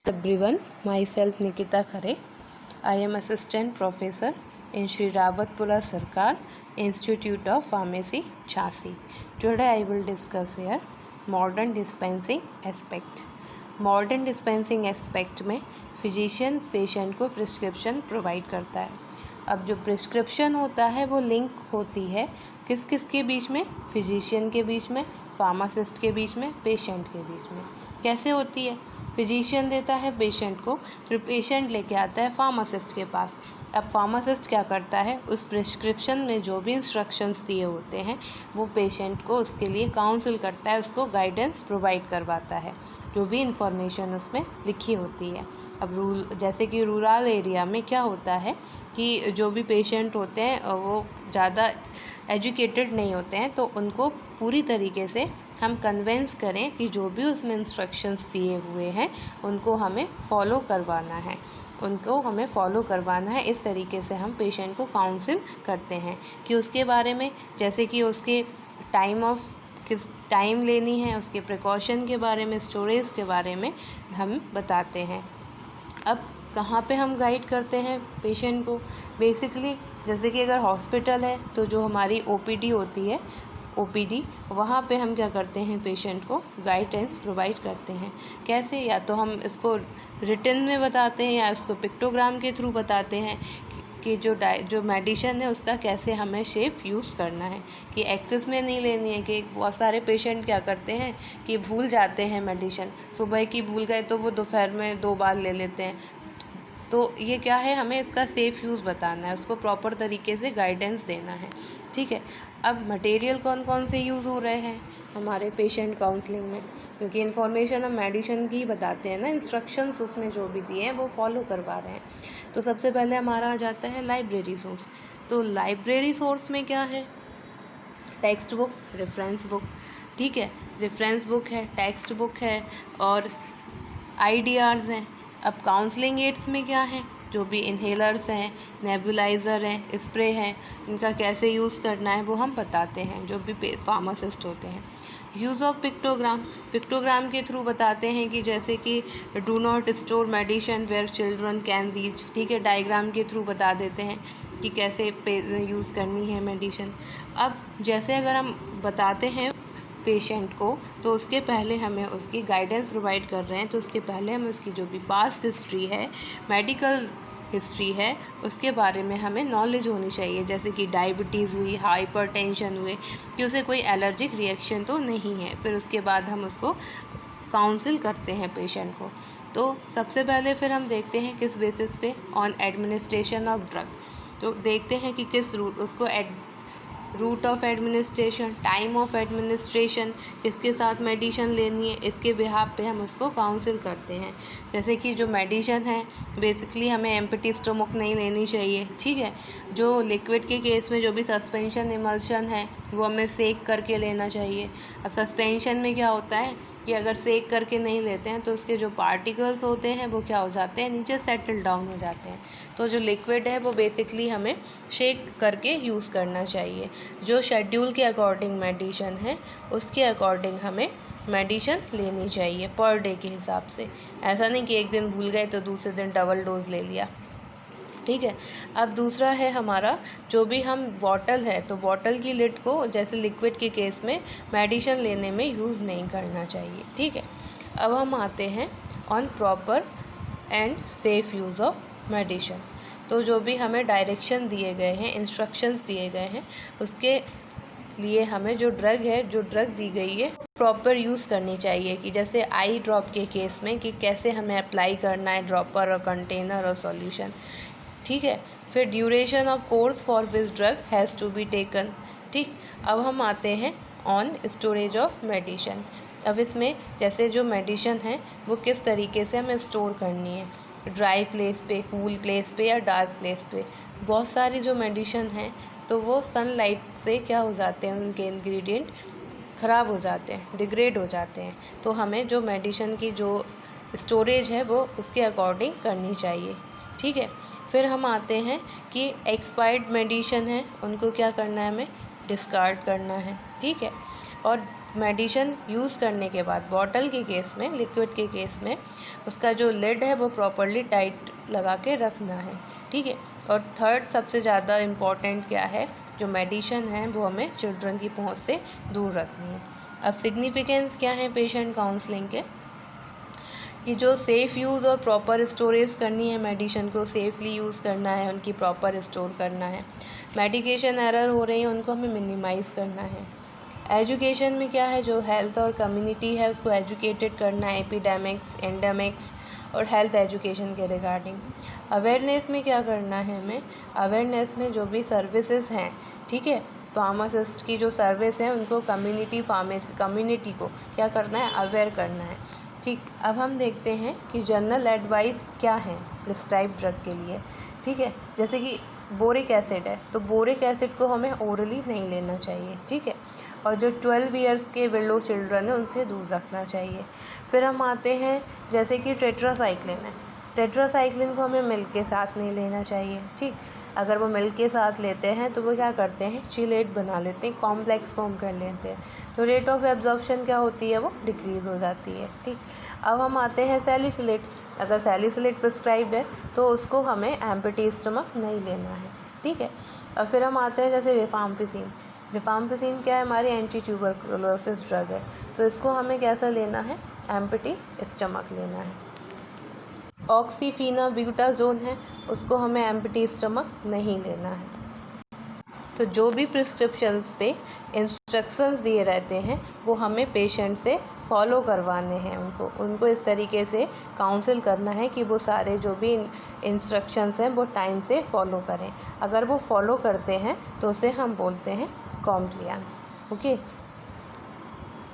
Everyone, myself Nikita Khare. I am Assistant Professor in Shri Rawatpura Sarkar Institute of Pharmacy, Jhansi. Today I will discuss here modern dispensing aspect. Modern dispensing aspect में physician patient को prescription provide करता है। अब जो prescription होता है वो link होती है किस किस के बीच में, फिजिशियन के बीच में, फार्मासिस्ट के बीच में, पेशेंट के बीच में। कैसे होती है? फिजिशियन देता है पेशेंट को, फिर पेशेंट लेके आता है फार्मासिस्ट के पास। अब फार्मासिस्ट क्या करता है, उस प्रिस्क्रिप्शन में जो भी इंस्ट्रक्शंस दिए होते हैं वो पेशेंट को उसके लिए काउंसिल करता है, उसको गाइडेंस प्रोवाइड करवाता है, जो भी इंफॉर्मेशन उसमें लिखी होती है। अब जैसे कि रूरल एरिया में क्या होता है कि जो भी पेशेंट होते हैं वो ज़्यादा एजुकेटेड नहीं होते हैं, तो उनको पूरी तरीके से हम कन्वेंस करें कि जो भी उसमें इंस्ट्रक्शंस दिए हुए हैं उनको हमें फॉलो करवाना है। इस तरीके से हम पेशेंट को काउंसिल करते हैं कि उसके बारे में, जैसे कि उसके किस टाइम लेनी है, उसके प्रिकॉशन के बारे में, स्टोरेज के बारे में हम बताते हैं। अब कहाँ पे हम गाइड करते हैं पेशेंट को? बेसिकली जैसे कि अगर हॉस्पिटल है तो जो हमारी ओपीडी होती है, वहाँ पे हम क्या करते हैं, पेशेंट को गाइडेंस प्रोवाइड करते हैं। कैसे? या तो हम इसको रिटन में बताते हैं या इसको पिक्टोग्राम के थ्रू बताते हैं कि जो मेडिसिन है उसका कैसे हमें सेफ यूज़ करना है, कि एक्सेस में नहीं लेनी है। कि बहुत सारे पेशेंट क्या करते हैं कि भूल जाते हैं मेडिसिन, सुबह की भूल गए तो वो दोपहर में 2 बार ले लेते हैं। तो ये क्या है, हमें इसका सेफ़ यूज़ बताना है, उसको प्रॉपर तरीके से गाइडेंस देना है। ठीक है। अब मटेरियल कौन कौन से यूज़ हो रहे हैं हमारे पेशेंट काउंसलिंग में, क्योंकि इन्फॉर्मेशन हम मेडिसिन की बताते हैं ना, इंस्ट्रक्शंस उसमें जो भी दिए हैं वो फॉलो करवा रहे हैं। तो सबसे पहले हमारा आ जाता है लाइब्रेरी सोर्स। तो लाइब्रेरी सोर्स में क्या है? Text book, reference book. ठीक है, रेफरेंस बुक है, टेक्स्ट बुक है और IDRs हैं। अब काउंसलिंग एड्स में क्या है? जो भी इन्हेलर्स हैं, नेबुलाइज़र हैं, स्प्रे हैं, इनका कैसे यूज़ करना है वो हम बताते हैं, जो भी फार्मासिस्ट होते हैं। यूज़ ऑफ पिक्टोग्राम के थ्रू बताते हैं कि जैसे कि do not store medicine where children can reach. ठीक है, डायग्राम के थ्रू बता देते हैं कि कैसे यूज़ करनी है मेडिसिन। अब जैसे अगर हम बताते हैं पेशेंट को, तो उसके पहले हमें उसकी गाइडेंस प्रोवाइड कर रहे हैं, तो उसके पहले हमें उसकी जो भी पास्ट हिस्ट्री है, मेडिकल हिस्ट्री है, उसके बारे में हमें नॉलेज होनी चाहिए। जैसे कि डायबिटीज़ हुई, हाइपरटेंशन हुए, कि उसे कोई एलर्जिक रिएक्शन तो नहीं है। फिर उसके बाद हम उसको काउंसिल करते हैं पेशेंट को। तो सबसे पहले फिर हम देखते हैं किस बेसिस पे, ऑन एडमिनिस्ट्रेशन ऑफ ड्रग। तो देखते हैं कि किस route of administration, time of administration, किसके साथ मेडिसिन लेनी है, इसके बिहाफ पे हम उसको काउंसिल करते हैं। जैसे कि जो मेडिसिन है बेसिकली हमें एम्प्टी स्टमक नहीं लेनी चाहिए। ठीक है, जो लिक्विड के केस में जो भी सस्पेंशन इमल्शन है वो हमें सेक करके लेना चाहिए। अब सस्पेंशन में क्या होता है कि अगर सेक करके नहीं लेते हैं तो उसके जो पार्टिकल्स होते हैं वो क्या हो जाते हैं, नीचे सेटल डाउन हो जाते हैं। तो जो लिक्विड है वो बेसिकली हमें शेक करके यूज़ करना चाहिए। जो शेड्यूल के अकॉर्डिंग मेडिसिन है उसके अकॉर्डिंग हमें मेडिसिन लेनी चाहिए पर डे के हिसाब से। ऐसा नहीं कि एक दिन भूल गए तो दूसरे दिन डबल डोज ले लिया। ठीक है। अब दूसरा है हमारा, जो भी हम बॉटल है तो बॉटल की लिड को जैसे लिक्विड के केस में मेडिसिन लेने में यूज़ नहीं करना चाहिए। ठीक है। अब हम आते हैं on proper and safe use of medicine. तो जो भी हमें डायरेक्शन दिए गए हैं, इंस्ट्रक्शंस दिए गए हैं, उसके लिए हमें जो ड्रग दी गई है प्रॉपर यूज़ करनी चाहिए। कि जैसे आई ड्रॉप के केस में कि कैसे हमें अप्लाई करना है, ड्रॉपर और कंटेनर और सॉल्यूशन। ठीक है। फिर duration of course for which drug has to be taken. ठीक। अब हम आते हैं ऑन स्टोरेज ऑफ मेडिसिन। अब इसमें जैसे जो मेडिसिन है वो किस तरीके से हमें स्टोर करनी है, ड्राई प्लेस पे, कूल प्लेस पे या डार्क प्लेस पे। बहुत सारी जो मेडिसिन हैं तो वो सनलाइट से क्या हो जाते हैं, उनके इंग्रेडिएंट ख़राब हो जाते हैं, डिग्रेड हो जाते हैं। तो हमें जो मेडिसिन की जो स्टोरेज है वो उसके अकॉर्डिंग करनी चाहिए। ठीक है। फिर हम आते हैं कि एक्सपायर्ड मेडिसिन है उनको क्या करना है, हमें डिस्कार्ड करना है। ठीक है। और मेडिसिन यूज़ करने के बाद बॉटल के केस में, लिक्विड के केस में उसका जो लिड है वो प्रॉपरली टाइट लगा के रखना है, ठीक है। और थर्ड सबसे ज़्यादा इम्पॉर्टेंट क्या है, जो मेडिसिन है वो हमें चिल्ड्रन की पहुंच से दूर रखनी है। अब सिग्निफिकेंस क्या है पेशेंट काउंसलिंग के, कि जो सेफ़ यूज़ और प्रॉपर स्टोरेज करनी है, मेडिसिन को सेफली यूज़ करना है, उनकी प्रॉपर स्टोर करना है। मेडिकेशन एरर हो रही है उनको हमें मिनिमाइज़ करना है। एजुकेशन में क्या है, जो हेल्थ और कम्युनिटी है उसको एजुकेटेड करना है, एपिडेमिक्स, एंडेमिक्स और हेल्थ एजुकेशन के रिगार्डिंग। अवेयरनेस में क्या करना है हमें, अवेयरनेस में जो भी सर्विसेज हैं, ठीक है, फार्मासिस्ट की जो सर्विस है उनको कम्युनिटी को क्या करना है, अवेयर करना है, ठीक। अब हम देखते हैं कि जनरल एडवाइस क्या है प्रिस्क्राइब ड्रग के लिए, ठीक है। जैसे कि बोरिक एसिड है तो बोरिक एसिड को हमें ओरली नहीं लेना चाहिए, ठीक है। और जो 12 ईयर्स के बिलो चिल्ड्रन है उनसे दूर रखना चाहिए। फिर हम आते हैं जैसे कि टेट्रासाइक्लिन है, टेट्रासाइक्लिन को हमें मिल्क के साथ नहीं लेना चाहिए, ठीक। अगर वो मिल्क के साथ लेते हैं तो वो क्या करते हैं, चिलेट बना लेते हैं, कॉम्प्लेक्स फॉर्म कर लेते हैं, तो रेट ऑफ एब्जॉर्प्शन क्या होती है, वो डिक्रीज़ हो जाती है, ठीक। अब हम आते हैं सैलिसिलेट, अगर सैलिसिलेट प्रिस्क्राइब्ड है तो उसको हमें एम्प्टी स्टमक नहीं लेना है, ठीक है। और फिर हम आते हैं जैसे रिफाम्पिसिन, रिफाम्पिसिन क्या है, हमारी एंटी ट्यूबरकुलोसिस ड्रग है, तो इसको हमें कैसा लेना है, एम्प्टी स्टमक लेना है। ऑक्सीफेनाब्यूटाजोन है, उसको हमें एम्प्टी स्टमक नहीं लेना है। तो जो भी प्रिस्क्रिप्शंस पे इंस्ट्रक्शंस दिए रहते हैं वो हमें पेशेंट से फॉलो करवाने हैं, उनको इस तरीके से काउंसिल करना है कि वो सारे जो भी इंस्ट्रक्शंस हैं वो टाइम से फॉलो करें। अगर वो फॉलो करते हैं तो उसे हम बोलते हैं कॉम्प्लायंस, ओके।